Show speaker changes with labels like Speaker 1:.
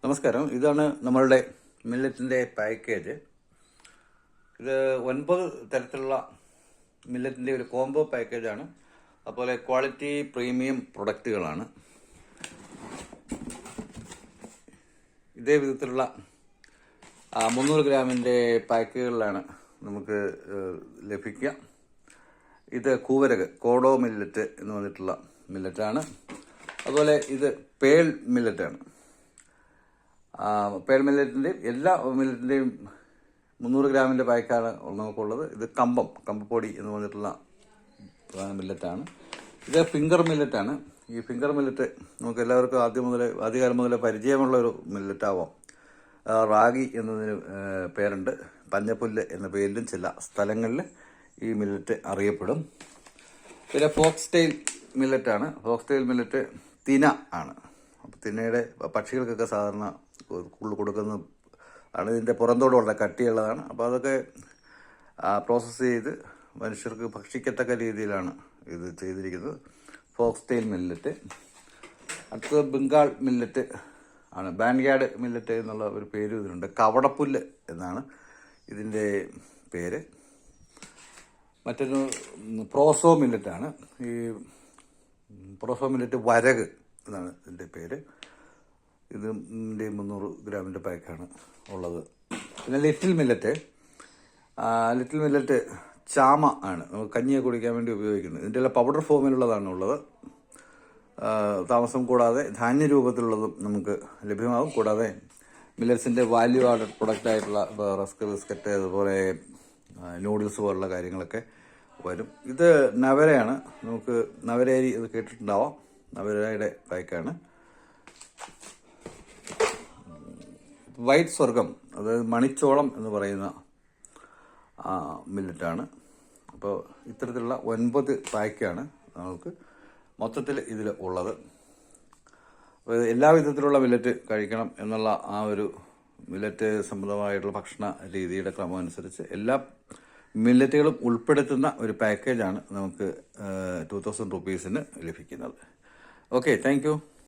Speaker 1: നമസ്കാരം. ഇതാണ് നമ്മളുടെ മില്ലറ്റിൻ്റെ പാക്കേജ്. ഇത് 9 തരത്തിലുള്ള മില്ലറ്റിൻ്റെ ഒരു കോംബോ പാക്കേജാണ്. അതുപോലെ ക്വാളിറ്റി പ്രീമിയം പ്രൊഡക്റ്റുകളാണ്. ഇതേ വിധത്തിലുള്ള 300 ഗ്രാമിൻ്റെ പാക്കുകളിലാണ് നമുക്ക് ലഭിക്കുക. ഇത് കൂവരക് കോഡോ മില്ലറ്റ് എന്ന് പറഞ്ഞിട്ടുള്ള മില്ലറ്റാണ്. അതുപോലെ ഇത് പേൾ മില്ലറ്റാണ്. പേൾ മില്ലറ്റിൻ്റെയും എല്ലാ മില്ലറ്റിൻ്റെയും 300 ഗ്രാമിൻ്റെ പാക്കാണ് നമുക്കുള്ളത്. ഇത് കമ്പപ്പൊടി എന്ന് പറഞ്ഞിട്ടുള്ള മില്ലറ്റാണ്. ഇത് ഫിംഗർ മില്ലറ്റാണ്. ഈ ഫിംഗർ മില്ലറ്റ് നമുക്ക് എല്ലാവർക്കും ആദ്യകാലം മുതലേ പരിചയമുള്ള ഒരു മില്ലറ്റാവാം. റാഗി എന്നതിന് പേരുണ്ട്. പഞ്ഞപ്പുല്ല് എന്ന പേരിലും ചില സ്ഥലങ്ങളിൽ ഈ മില്ലറ്റ് അറിയപ്പെടും. പിന്നെ ഫോക്സ് മില്ലറ്റാണ്. ഫോക്സ് മില്ലറ്റ് തിന ആണ്. അപ്പോൾ തിനയുടെ പക്ഷികൾക്കൊക്കെ സാധാരണ കൊടുക്കുന്ന ആണ്. ഇതിൻ്റെ പുറന്തോട് വളരെ കട്ടിയുള്ളതാണ്. അപ്പോൾ അതൊക്കെ പ്രോസസ്സ് ചെയ്ത് മനുഷ്യർക്ക് ഭക്ഷിക്കത്തക്ക രീതിയിലാണ് ഇത് ചെയ്തിരിക്കുന്നത്. Fox millet. അടുത്തത് ബംഗാൾ മില്ലറ്റ് ആണ്. ബാൻയാർഡ് മില്ലറ്റ് എന്നുള്ള ഒരു പേര് ഇതിനുണ്ട്. കവടപ്പുല്ല് എന്നാണ് ഇതിൻ്റെ പേര്. മറ്റൊരു പ്രോസോ മില്ലറ്റാണ്. ഈ പ്രോസോ മില്ലറ്റ് വരക് എന്നാണ് ഇതിൻ്റെ പേര്. ഇതിൻ്റെ 300 ഗ്രാമിൻ്റെ പാക്കാണ് ഉള്ളത്. പിന്നെ ലിറ്റിൽ മില്ലറ്റ് ചാമ ആണ്. കഞ്ഞിയെ കുടിക്കാൻ വേണ്ടി ഉപയോഗിക്കുന്നത്. ഇതിൻ്റെ എല്ലാം പൗഡർ ഫോമിലുള്ളതാണ് ഉള്ളത്. താമസം കൂടാതെ ധാന്യരൂപത്തിലുള്ളതും നമുക്ക് ലഭ്യമാകും. കൂടാതെ മില്ലറ്റ്സിൻ്റെ വാല്യൂ ആഡഡ് പ്രൊഡക്റ്റ് ആയിട്ടുള്ള റസ്ക് ബിസ്ക്കറ്റ്, അതുപോലെ നൂഡിൽസ് പോലുള്ള കാര്യങ്ങളൊക്കെ വരും. ഇത് നവരയാണ്. നമുക്ക് നവരയരി ഇത് കേട്ടിട്ടുണ്ടാവാം. നവരയുടെ പാക്കാണ്. വൈറ്റ് സ്വർഗം, അതായത് മണിച്ചോളം എന്ന് പറയുന്ന മില്ലറ്റാണ്. അപ്പോൾ ഇത്തരത്തിലുള്ള 9 പാക്കാണ് നമുക്ക് മൊത്തത്തിൽ ഇതിൽ ഉള്ളത്. അപ്പോൾ എല്ലാ വിധത്തിലുള്ള മില്ലറ്റ് കഴിക്കണം എന്നുള്ള ആ ഒരു മില്ലറ്റ് സംബന്ധമായിട്ടുള്ള ഭക്ഷണ രീതിയുടെ ക്രമം അനുസരിച്ച് എല്ലാ മില്ലറ്റുകളും ഉൾപ്പെടുത്തുന്ന ഒരു പാക്കേജാണ് നമുക്ക് 2000 റുപ്പീസിന് ലഭിക്കുന്നത്. Okay, thank you.